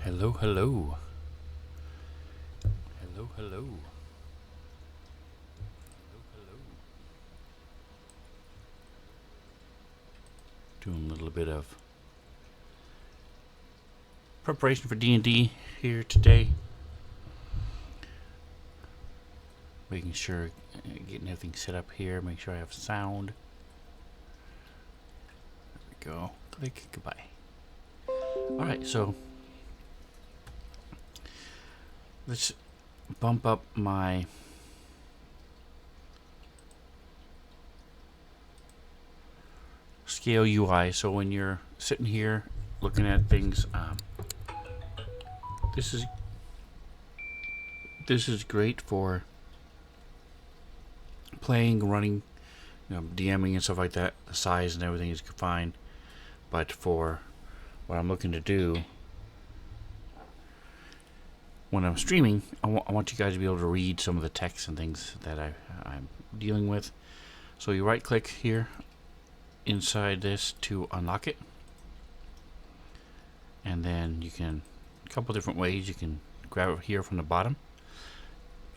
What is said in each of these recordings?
Hello, hello. Hello, hello. Hello, hello. Doing a little bit of preparation for D&D here today. Making sure, getting everything set up here. Make sure I have sound. There we go. Click, goodbye. Alright, so let's bump up my scale UI. So when you're sitting here looking at things, this is great for playing, running, DMing and stuff like that. The size and everything is fine, but for what I'm looking to do when I'm streaming, I want you guys to be able to read some of the text and things that I'm dealing with. So you right click here inside this to unlock it, and then you can, a couple different ways, you can grab it here from the bottom,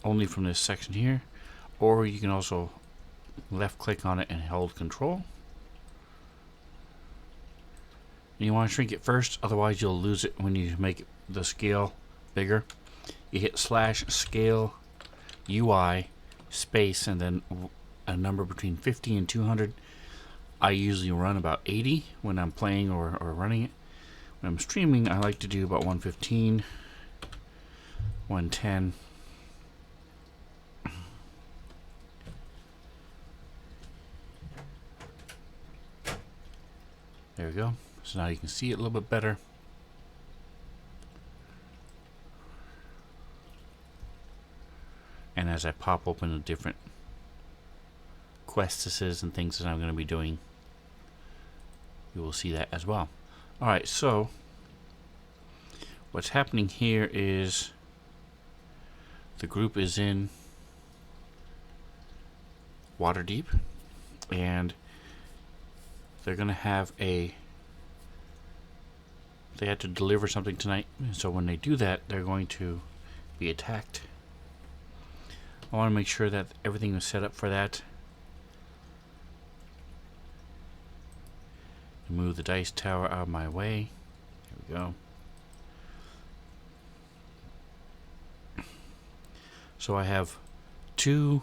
only from this section here, or you can also left click on it and hold control. And you want to shrink it first, otherwise you'll lose it when you make the scale bigger. You hit /scale UI space and then a number between 50 and 200. I usually run about 80 when I'm playing or running it. When I'm streaming, I like to do about 115, 110. There we go. So now you can see it a little bit better. And as I pop open the different quests and things that I'm going to be doing, you will see that as well. Alright, so what's happening here is the group is in Waterdeep, and they're going to have they had to deliver something tonight, so when they do that, they're going to be attacked. I want to make sure that everything is set up for that. Move the dice tower out of my way. There we go. So I have two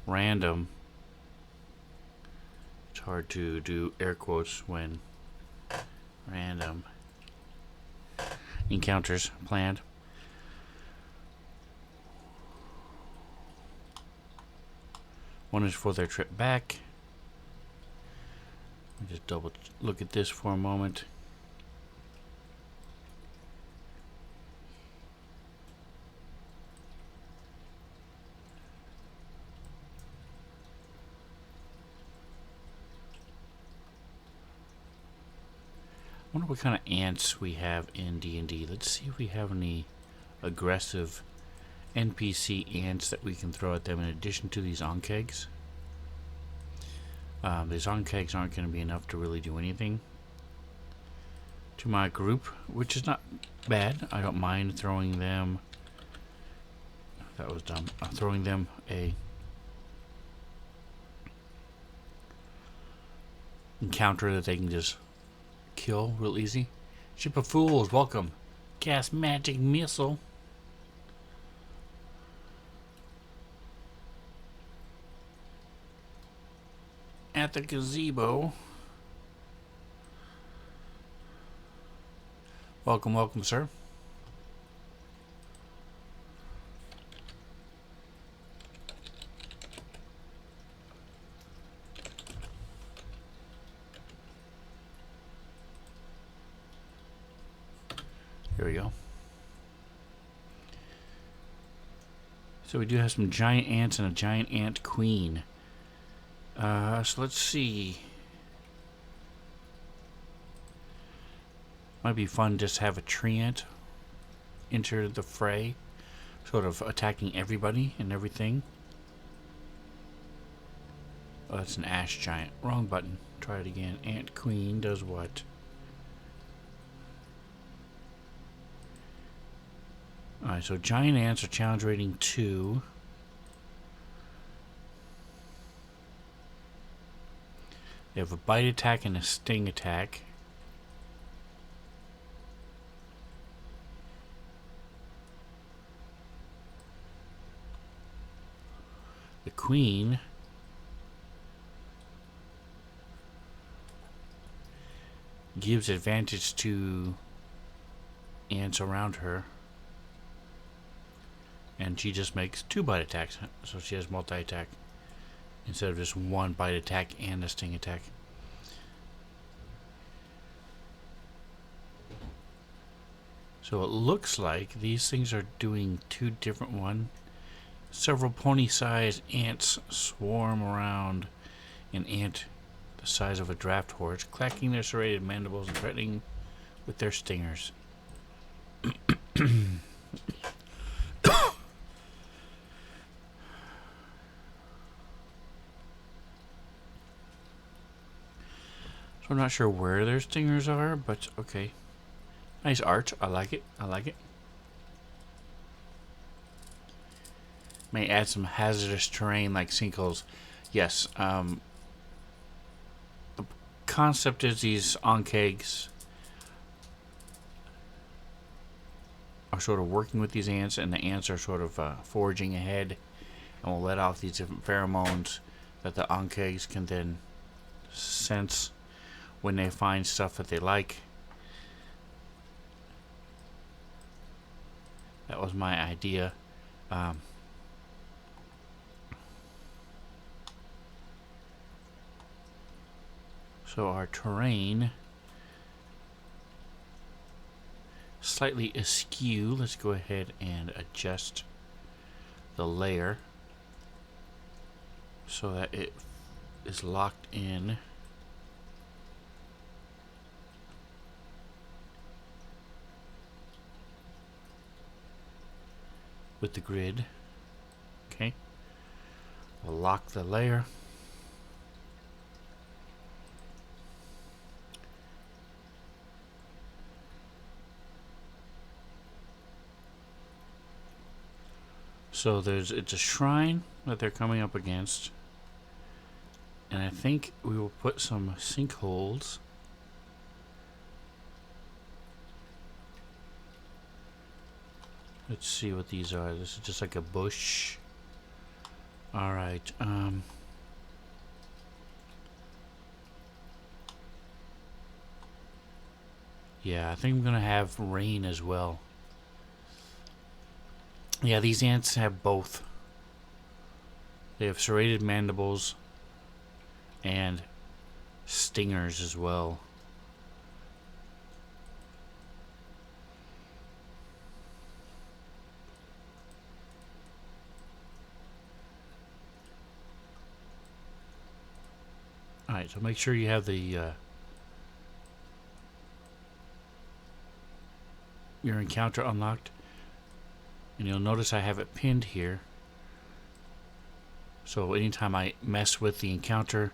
random, it's hard to do air quotes when random encounters planned. One is for their trip back. Let me just double look at this for a moment. I wonder what kind of ants we have in D&D. Let's see if we have any aggressive NPC ants that we can throw at them in addition to these onkegs. These onkegs aren't going to be enough to really do anything to my group, which is not bad. I don't mind throwing them. That was dumb. Throwing them a encounter that they can just kill real easy. Ship of Fools, welcome. Cast magic missile. At the gazebo. Welcome, welcome, sir. Here we go. So we do have some giant ants and a giant ant queen. So let's see. Might be fun just to have a tree ant enter the fray, sort of attacking everybody and everything. Oh, that's an ash giant. Wrong button. Try it again. Ant queen does what? Alright, so giant ants are challenge rating 2. They have a bite attack and a sting attack. The queen gives advantage to ants around her. And she just makes 2 bite attacks. So she has multi-attack instead of just 1 bite attack and a sting attack. So it looks like these things are doing 2 different ones. Several pony-sized ants swarm around an ant the size of a draft horse, clacking their serrated mandibles and threatening with their stingers. So I'm not sure where their stingers are, but okay. Nice art. I like it. I like it. May add some hazardous terrain like sinkholes. Yes. The concept is these onkegs are sort of working with these ants, and the ants are sort of foraging ahead and will let off these different pheromones that the onkegs can then sense when they find stuff that they like. That was my idea. So our terrain slightly askew. Let's go ahead and adjust the layer so that it is locked in. With the grid. Okay. We'll lock the layer. So it's a shrine that they're coming up against. And I think we will put some sinkholes. Let's see what these are. This is just like a bush. Alright, yeah, I think I'm gonna have rain as well. Yeah, these ants have both. They have serrated mandibles and stingers as well. Alright, so make sure you have the your encounter unlocked. And you'll notice I have it pinned here. So anytime I mess with the encounter,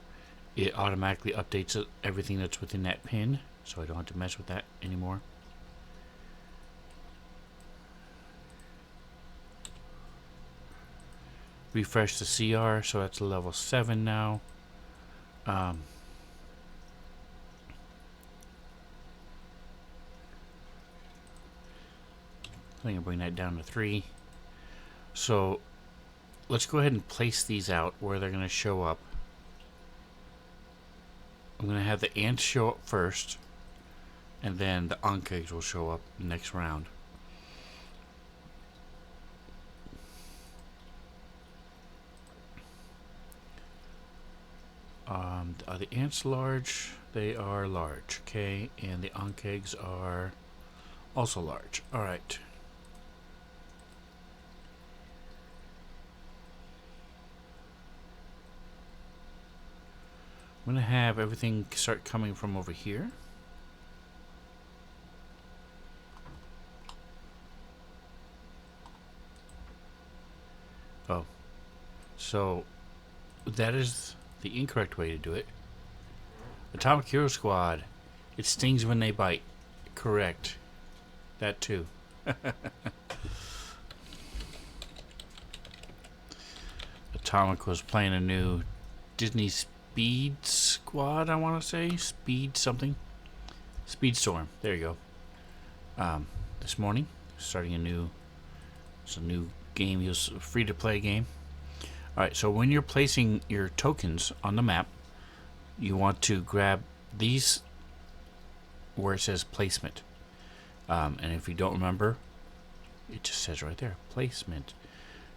it automatically updates everything that's within that pin. So I don't have to mess with that anymore. Refresh the CR, so that's level 7 now. I think I'll bring that down to 3. So let's go ahead and place these out where they're going to show up. I'm going to have the ants show up first, and then the onkegs will show up next round. Are the ants large? They are large, okay, and the onkegs are also large. Alright. I'm going to have everything start coming from over here. Oh. So, that is the incorrect way to do it. Atomic Hero Squad. It stings when they bite. Correct. That too. Atomic was playing a new Disney Speed Squad, I want to say. Speed something. Speedstorm. There you go. This morning, starting it's a new game. It was a free-to-play game. Alright, so when you're placing your tokens on the map, you want to grab these where it says placement. And if you don't remember, it just says right there, placement.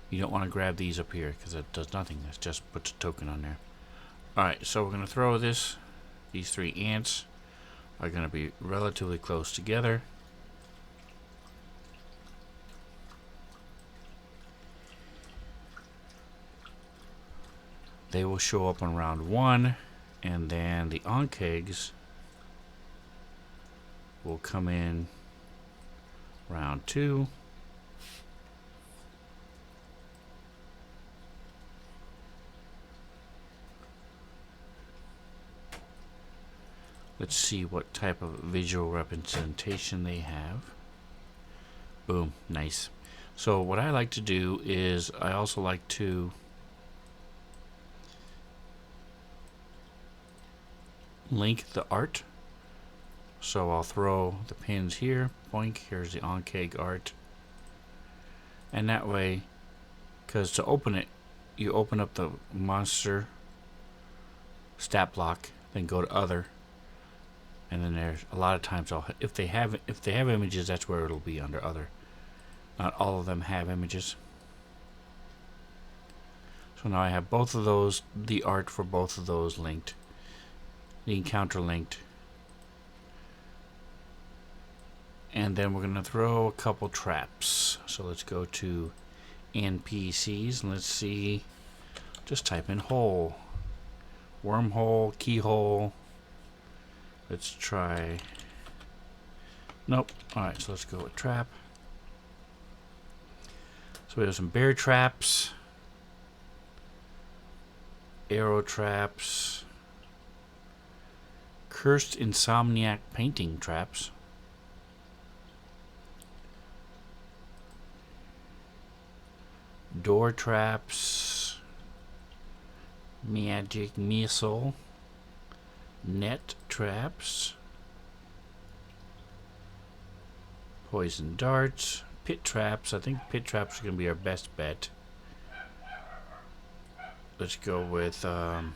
You don't want to grab these up here because it does nothing. It just puts a token on there. Alright, so we're going to throw this. These 3 ants are going to be relatively close together. They will show up on round 1, and then the Ankegs will come in round 2. Let's see what type of visual representation they have. Boom, nice. So what I like to do is I also like to link the art. So I'll throw the pins here. Boink, here's the Ankeg art. And that way, because to open it, you open up the monster stat block, then go to other. And then there's a lot of times if they have images, that's where it'll be under other. Not all of them have images. So now I have both of those, the art for both of those linked, the encounter linked. And then we're going to throw a couple traps. So let's go to NPCs and let's see. Just type in hole, wormhole, keyhole. Let's try. Nope. Alright, so let's go with trap. So we have some bear traps, arrow traps, cursed insomniac painting traps, door traps, magic missile, net traps, poison darts, pit traps. I think pit traps are going to be our best bet. Let's go with alright,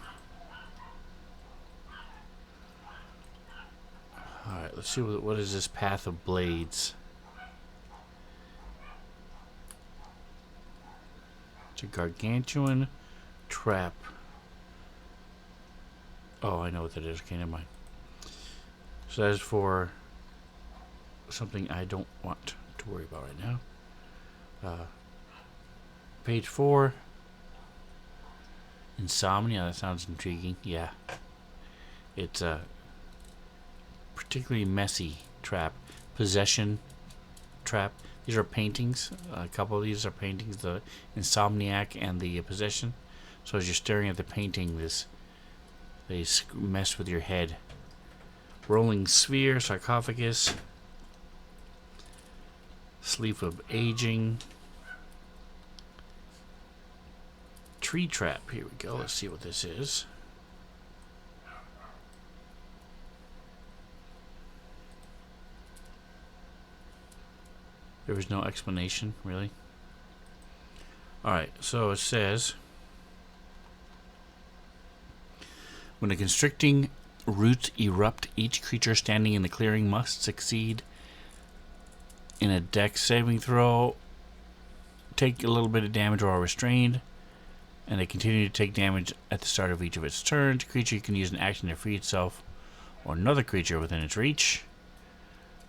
let's see what is this path of blades. It's a gargantuan trap. Oh, I know what that is. Okay, never mind. So that is for something I don't want to worry about right now. Page 4. Insomnia. That sounds intriguing. Yeah. It's a particularly messy trap. Possession trap. These are paintings. A couple of these are paintings. The Insomniac and the Possession. So as you're staring at the painting, they mess with your head. Rolling sphere, sarcophagus, sleep of aging, tree trap. Here we go. Let's see what this is. There was no explanation, really. Alright, so it says, when a constricting roots erupt, each creature standing in the clearing must succeed in a dex saving throw, take a little bit of damage or are restrained, and they continue to take damage at the start of each of its turns. The creature can use an action to free itself or another creature within its reach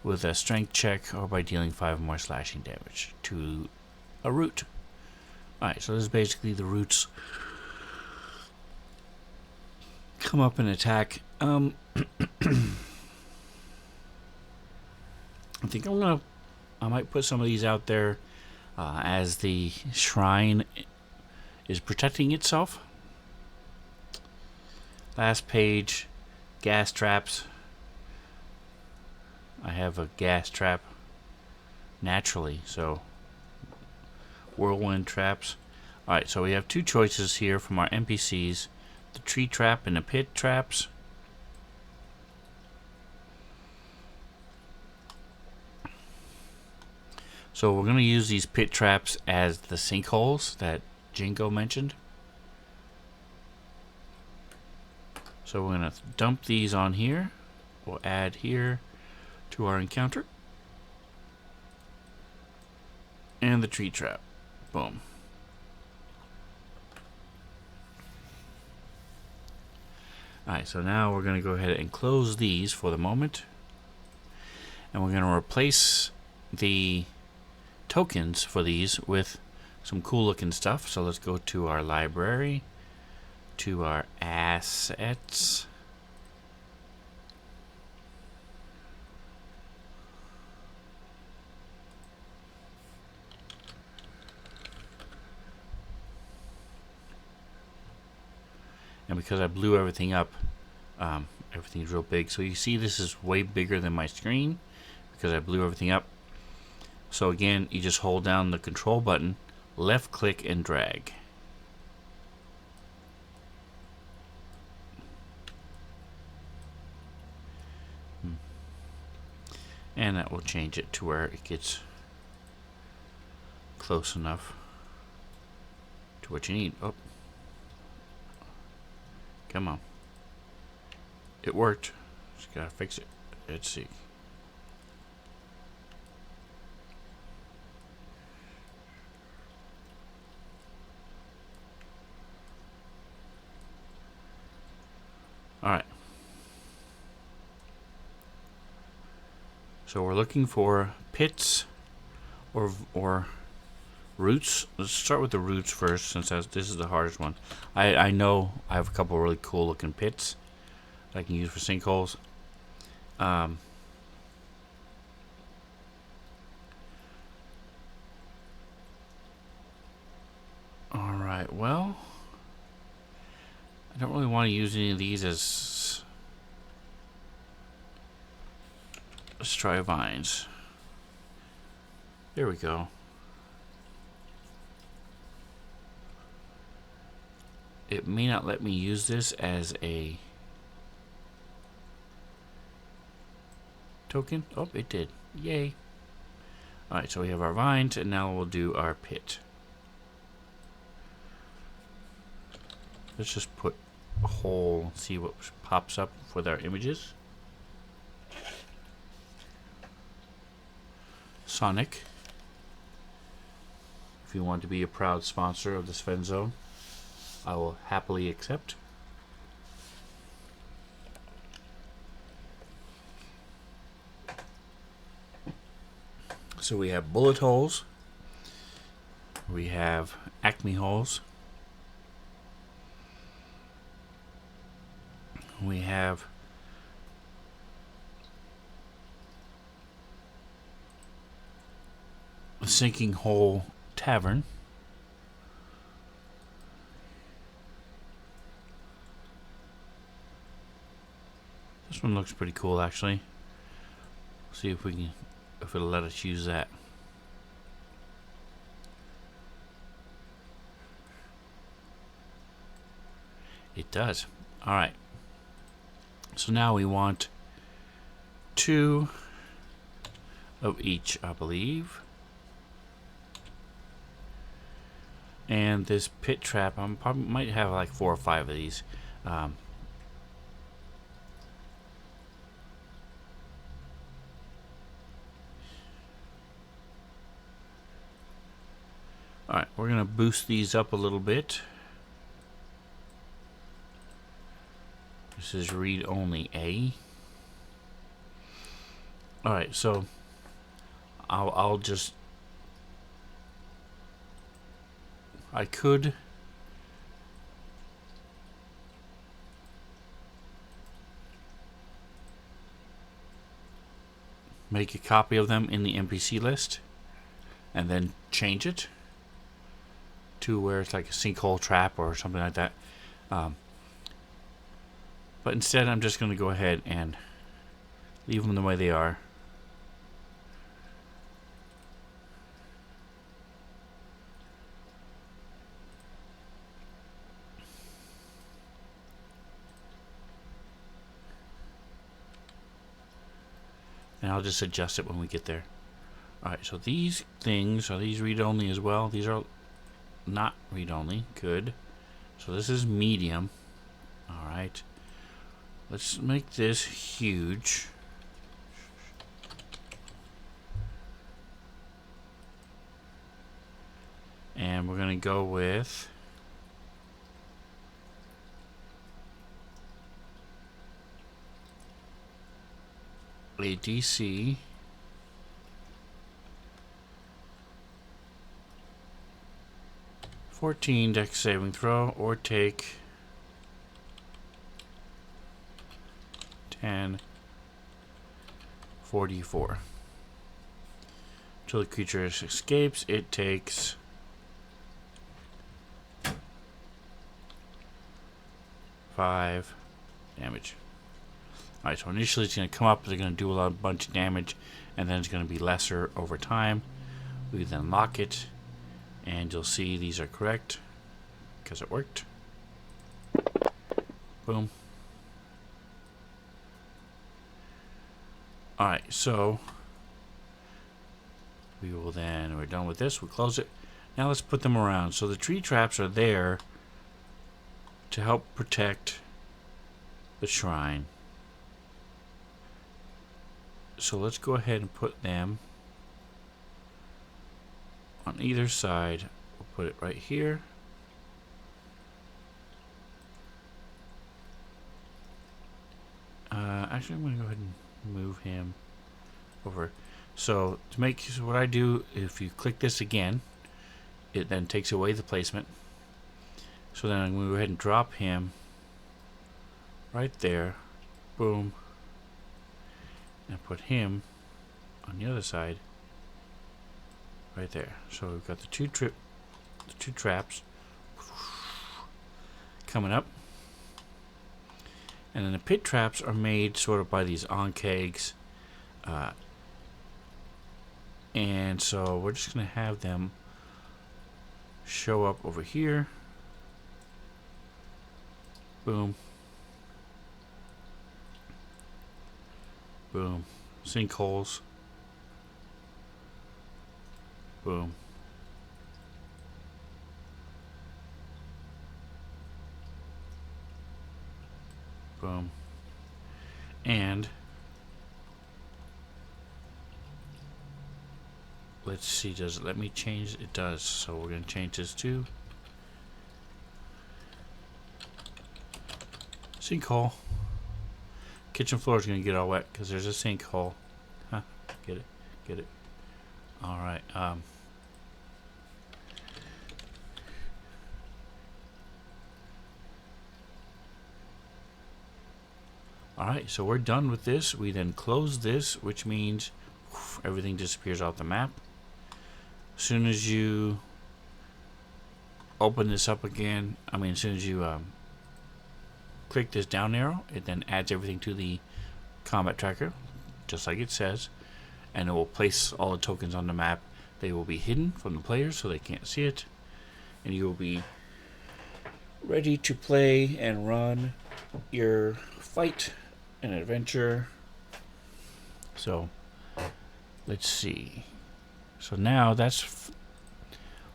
with a strength check or by dealing 5 or more slashing damage to a root. Alright, so this is basically the roots come up and attack. I think I might put some of these out there as the shrine is protecting itself. Last page, gas traps. I have a gas trap naturally, so whirlwind traps. Alright, so we have two choices here from our NPCs. The tree trap and the pit traps. So we're going to use these pit traps as the sinkholes that Jingo mentioned. So we're going to dump these on here. We'll add here to our encounter. And the tree trap. Boom. Alright, so now we're going to go ahead and close these for the moment. And we're going to replace the tokens for these with some cool looking stuff. So let's go to our library, to our assets. And because I blew everything up, everything's real big. So you see this is way bigger than my screen because I blew everything up. So again, you just hold down the control button, left click and drag. And that will change it to where it gets close enough to what you need. Oh. Come on. It worked. Just gotta fix it. Let's see. Alright. So we're looking for pits or roots. Let's start with the roots first, since this is the hardest one. I know I have a couple really cool looking pits that I can use for sinkholes. Alright, well, I don't really want to use any of these as... Let's try vines. There we go. It may not let me use this as a token. Oh, it did. Yay. Alright, so we have our vines, and now we'll do our pit. Let's just put a hole, see what pops up with our images. Sonic, if you want to be a proud sponsor of the Sven Zone, I will happily accept. So we have bullet holes, we have acme holes, we have a sinking hole tavern. This one looks pretty cool, actually. See if we can, if it'll let us use that. It does. All right. So now we want 2 of each, I believe. And this pit trap, I probably might have like 4 or 5 of these. Alright, we're going to boost these up a little bit. This is read only A. Alright, so I'll just... I could make a copy of them in the NPC list and then change it to where it's like a sinkhole trap or something like that. But instead I'm just going to go ahead and leave them the way they are. and I'll just adjust it when we get there. Alright, so these things, are these read-only as well? These are not read-only. Good. So this is medium. Alright. Let's make this huge. And we're going to go with a DC 14 dex saving throw, or take 10 44. Until the creature escapes, it takes 5 damage. Alright, so initially it's going to come up, they're going to do a bunch of damage, and then it's going to be lesser over time. We then lock it, and you'll see these are correct, because it worked. Boom. Alright, so we will then, we're done with this, we'll close it. Now let's put them around. So the tree traps are there to help protect the shrine. So let's go ahead and put them on either side. We'll put it right here. Actually, I'm going to go ahead and move him over. So to make, so what I do, if you click this again, it then takes away the placement. So then I'm going to go ahead and drop him right there. Boom. And put him on the other side right there. So we've got the two traps coming up. And then the pit traps are made sort of by these onkegs. And so we're just going to have them show up over here. Boom. Boom. Sinkholes. Boom. Boom. And let's see, does it let me change? It does. So we're going to change this to sinkhole. Kitchen floor is going to get all wet because there's a sinkhole. Huh? Get it? Get it? All right. Alright, so we're done with this. We then close this, which means everything disappears off the map. As soon as you open this up again, as soon as you click this down arrow, it then adds everything to the combat tracker, just like it says, and it will place all the tokens on the map. They will be hidden from the players so they can't see it, and you will be ready to play and run your fight and adventure. So let's see. So now that's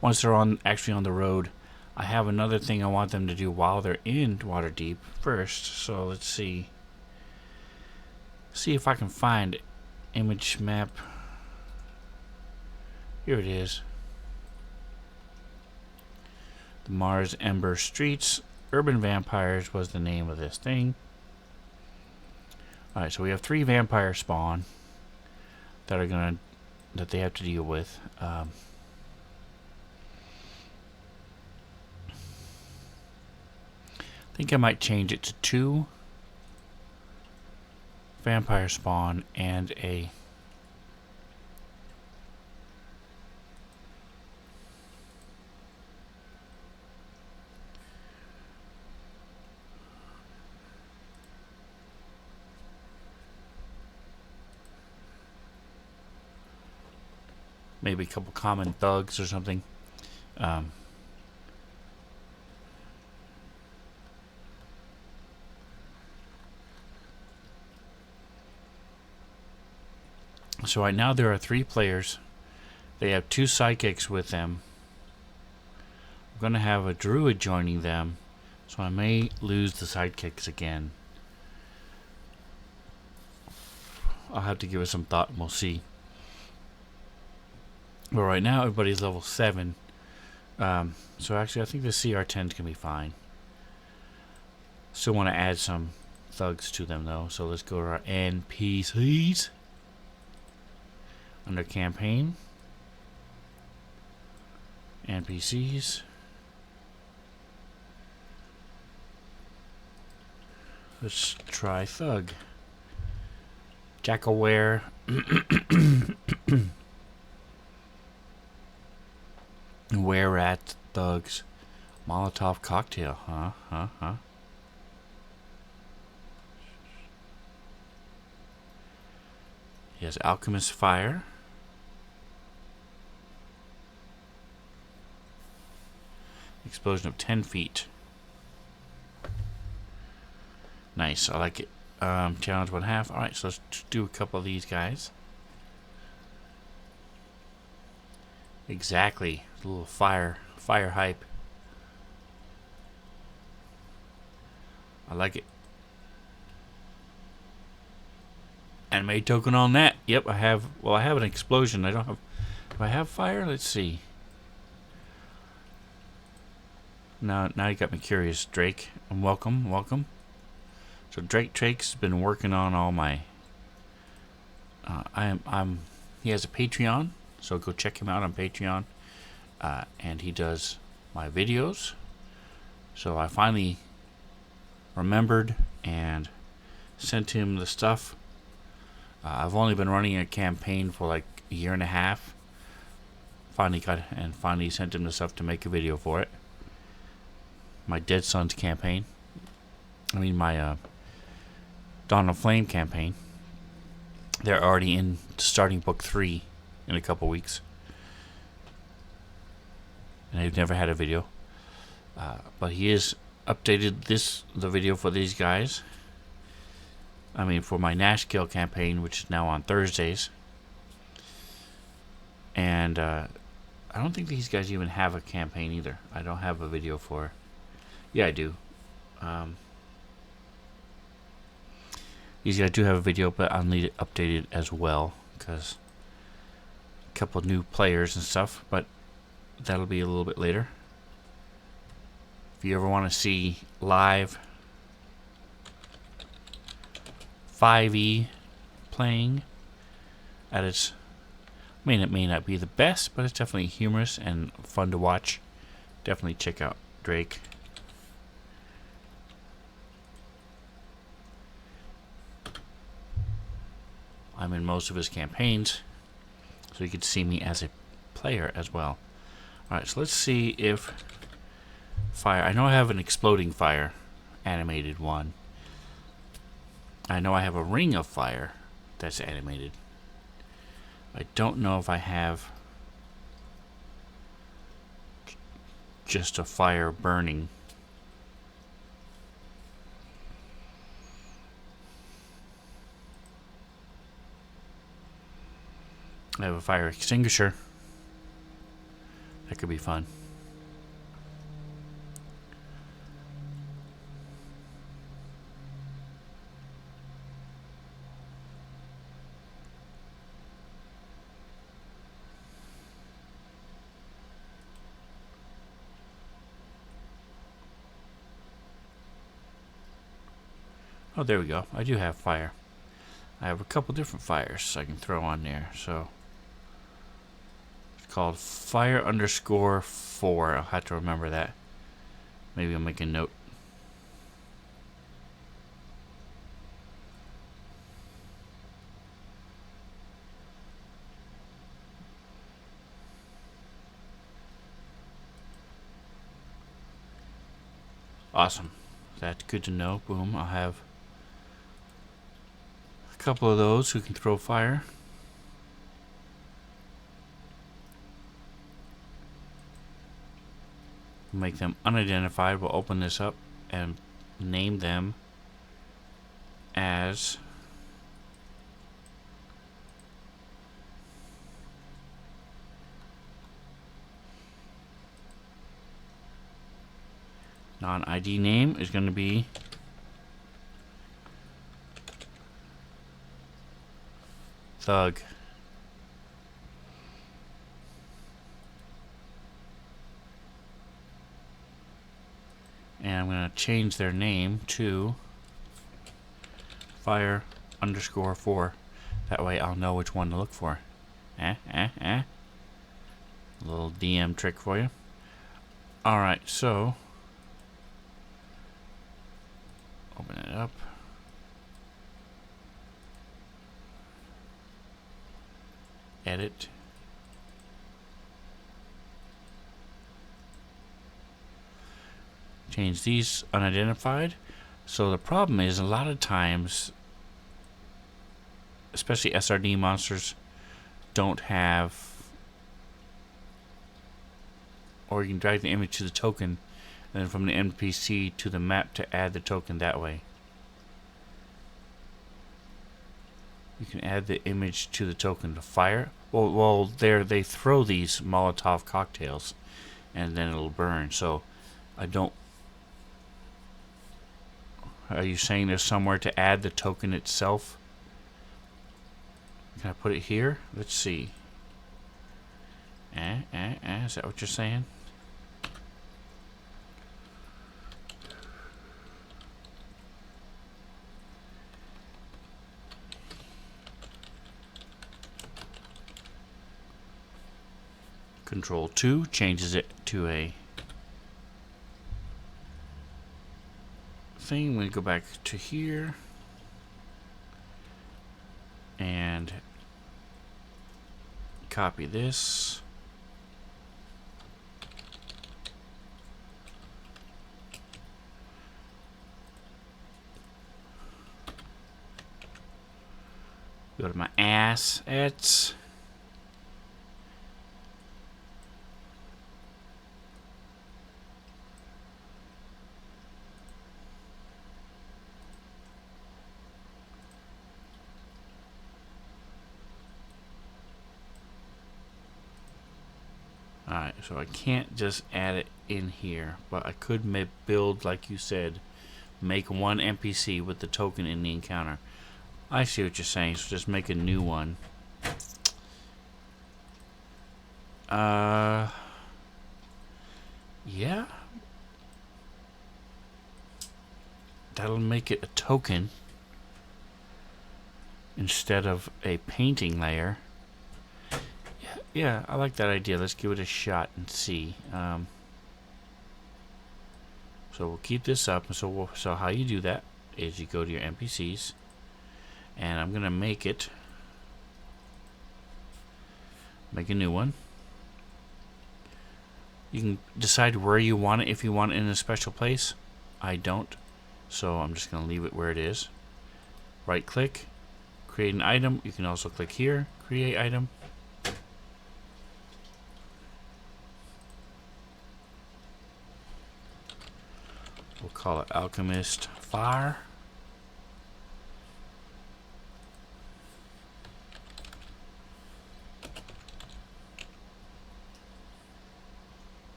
once they're actually on the road. I have another thing I want them to do while they're in Waterdeep first. So let's see if I can find image map. Here it is. The Mars Ember Streets Urban Vampires was the name of this thing. Alright, so we have 3 vampire spawn that they have to deal with. I think I might change it to 2 vampire spawn and a maybe a couple common thugs or something. So right now there are 3 players. They have 2 sidekicks with them. I'm going to have a druid joining them, so I may lose the sidekicks again. I'll have to give it some thought and we'll see. But right now everybody's level 7. So actually I think the CR10s can be fine. Still want to add some thugs to them though. So let's go to our NPCs. Under campaign. NPCs. Let's try thug. Jackaware. Where at thugs. Molotov cocktail. Huh. He has Alchemist Fire. Explosion of 10 feet. Nice, I like it. Challenge 1/2. Alright, so let's do a couple of these guys. Exactly. A little fire hype. I like it. Anime token on that. Yep, I have. Well, I have an explosion. I don't have. Do I have fire? Let's see. Now you got me curious, Drake. And welcome. So Drake's been working on all my. He has a Patreon, so go check him out on Patreon, and he does my videos. So I finally remembered and sent him the stuff. I've only been running a campaign for like a year and a half. Finally sent him the stuff to make a video for it. My Dead Sons campaign. I mean my Dawn of Flame campaign. They're already in starting book 3 in a couple weeks. And they've never had a video. But he has updated the video for these guys. I mean, for my Nashkill campaign, which is now on Thursdays. And I don't think these guys even have a campaign either. I don't have a video for. Yeah, I do. These guys do have a video, but I'll need it updated as well because a couple of new players and stuff. But that'll be a little bit later. If you ever want to see live 5e playing at its, it may not be the best, but it's definitely humorous and fun to watch. Definitely check out Drake. I'm in most of his campaigns, so you can see me as a player as well. Alright, so let's see if fire. I know I have an exploding fire animated one. I know I have a ring of fire that's animated. I don't know if I have just a fire burning. I have a fire extinguisher. That could be fun. Oh, there we go. I do have fire. I have a couple different fires I can throw on there. So it's called fire_4. I'll have to remember that. Maybe I'll make a note. Awesome. That's good to know. Boom. I'll have a couple of those who can throw fire. Make them unidentified. We'll open this up and name them as Non-ID name is going to be Thug. And I'm going to change their name to Fire_4. That way I'll know which one to look for. A little DM trick for you. Alright, so open it up. Edit. Change these unidentified. So the problem is a lot of times, especially SRD monsters, don't have, or you can drag the image to the token and then from the NPC to the map to add the token that way. You can add the image to the token to fire. Well, there they throw these Molotov cocktails and then it'll burn. So I don't. Are you saying there's somewhere to add the token itself? Can I put it here? Let's see. Is that what you're saying? Control 2 changes it to a thing. We go back to here and copy this. Go to my assets. Alright, so I can't just add it in here, but I could build, like you said, make one NPC with the token in the encounter. I see what you're saying, so just make a new one. Yeah. That'll make it a token instead of a painting layer. Yeah, I like that idea. Let's give it a shot and see. So we'll keep this up. So how you do that is you go to your NPCs, and I'm gonna make a new one. You can decide where you want it. If you want it in a special place, I don't, so I'm just gonna leave it where it is. Right click, create an item. You can also click here, create item. We'll call it Alchemist Fire.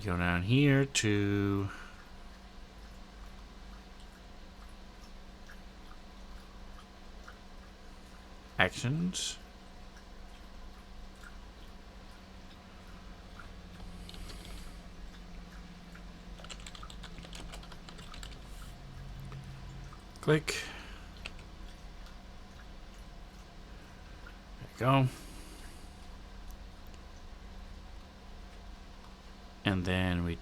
Go down here to actions. Click. There you go. And then we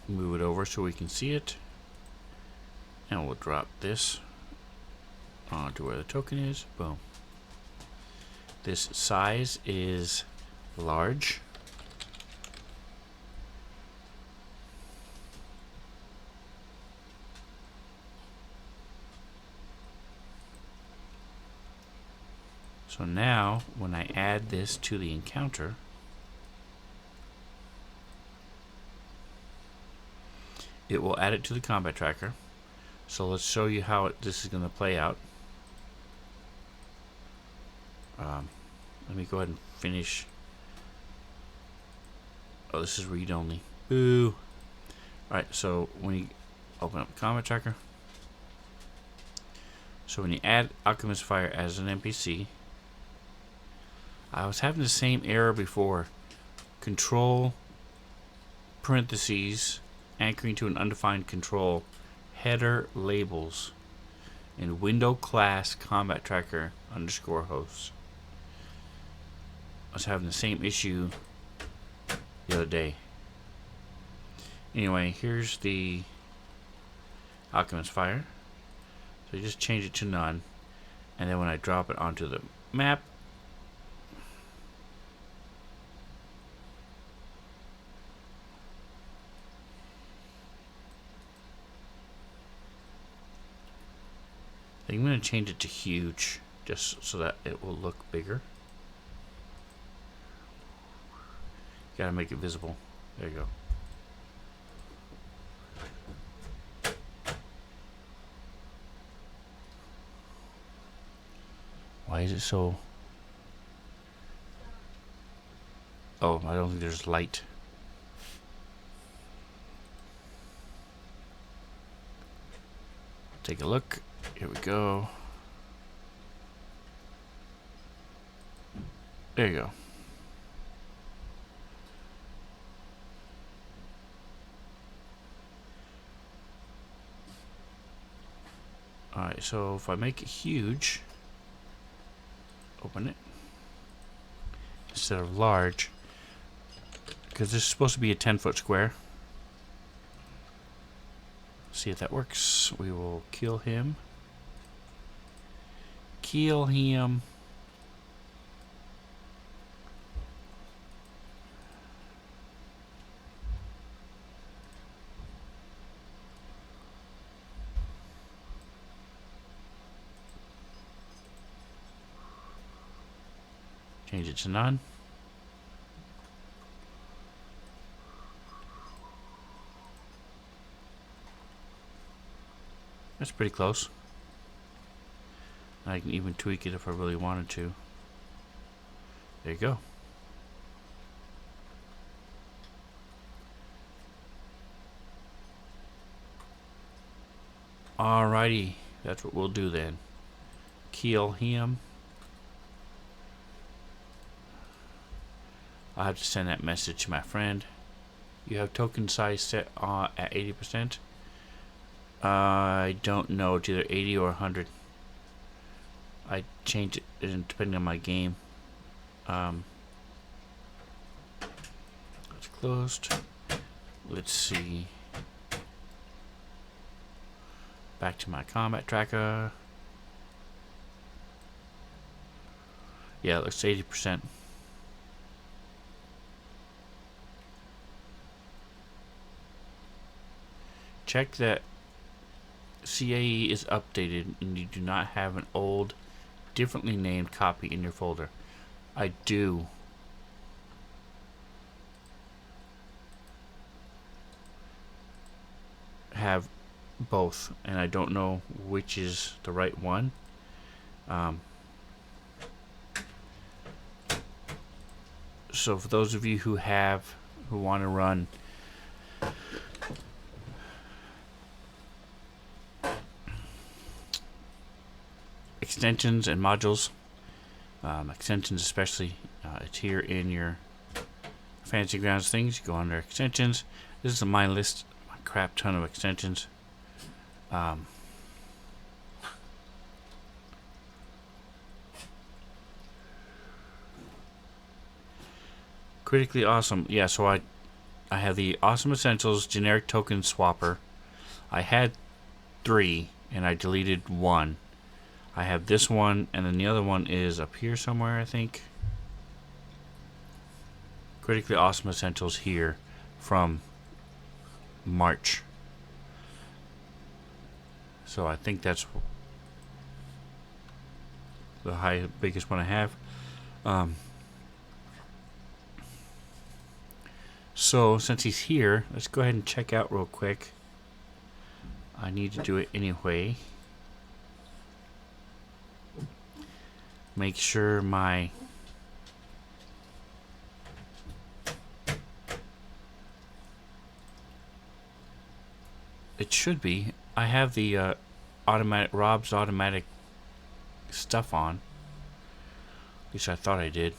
move it over so we can see it. And we'll drop this onto where the token is. Boom. This size is large. So now, when I add this to the encounter, it will add it to the combat tracker. So let's show you how this is going to play out. Let me go ahead and finish. Oh, this is read only. Boo. Alright, so when you open up Combat Tracker, so when you add Alchemist Fire as an NPC, I was having the same error before. Control parentheses anchoring to an undefined control header labels in window class Combat Tracker underscore hosts. I was having the same issue the other day. Anyway, here's the Alchemist Fire. So you just change it to none, and then when I drop it onto the map, I'm going to change it to huge just so that it will look bigger. Gotta make it visible. There you go. Why is it so... Oh, I don't think there's light. Take a look. Here we go. There you go. Alright, so if I make it huge, open it, instead of large, because this is supposed to be a 10-foot square. See if that works. We will kill him. Kill him. Change it to none. That's pretty close. I can even tweak it if I really wanted to. There you go. Alrighty, that's what we'll do then. Kill him. I'll have to send that message to my friend. You have token size set at 80%. I don't know, it's either 80 or 100. I change it depending on my game. It's closed. Let's see. Back to my Combat Tracker. Yeah, it looks 80%. Check that CAE is updated and you do not have an old, differently named copy in your folder. I do. Have both, and I don't know which is the right one. So for those of you who want to run extensions and modules, extensions especially, it's here in your Fantasy Grounds things. You go under extensions. This is my list, a crap ton of extensions. Critically Awesome. Yeah, so I have the Awesome Essentials generic token swapper. I had 3 and I deleted 1. I have this one, and then the other one is up here somewhere, I think. Critically Awesome Essentials here from March. So I think that's the biggest one I have. So since he's here, let's go ahead and check out real quick. I need to do it anyway. Make sure my It should be. I have the automatic Rob's automatic stuff on. At least I thought I did.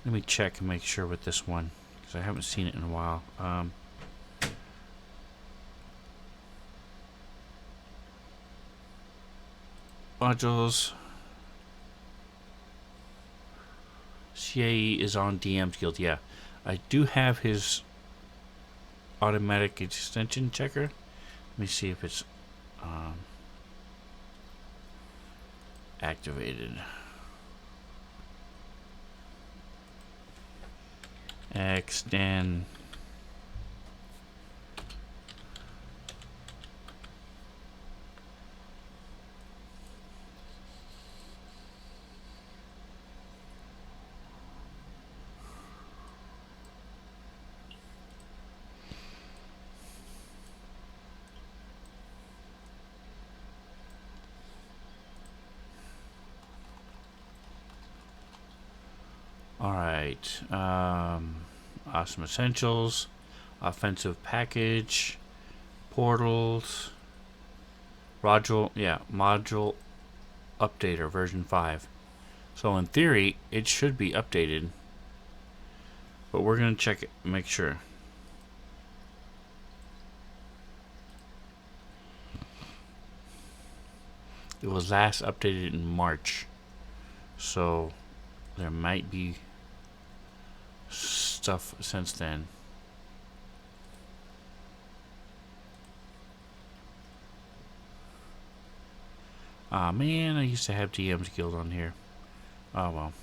Let me check and make sure with this one, because I haven't seen it in a while. Modules. CAE is on DM's Guild. Yeah, I do have his automatic extension checker. Let me see if it's activated. Extend. Alright, awesome essentials, offensive package, portals, module updater version 5. So in theory, it should be updated, but we're going to check it, make sure. It was last updated in March, so there might be stuff since then. Aw, man, I used to have DM's Guild on here. Oh well.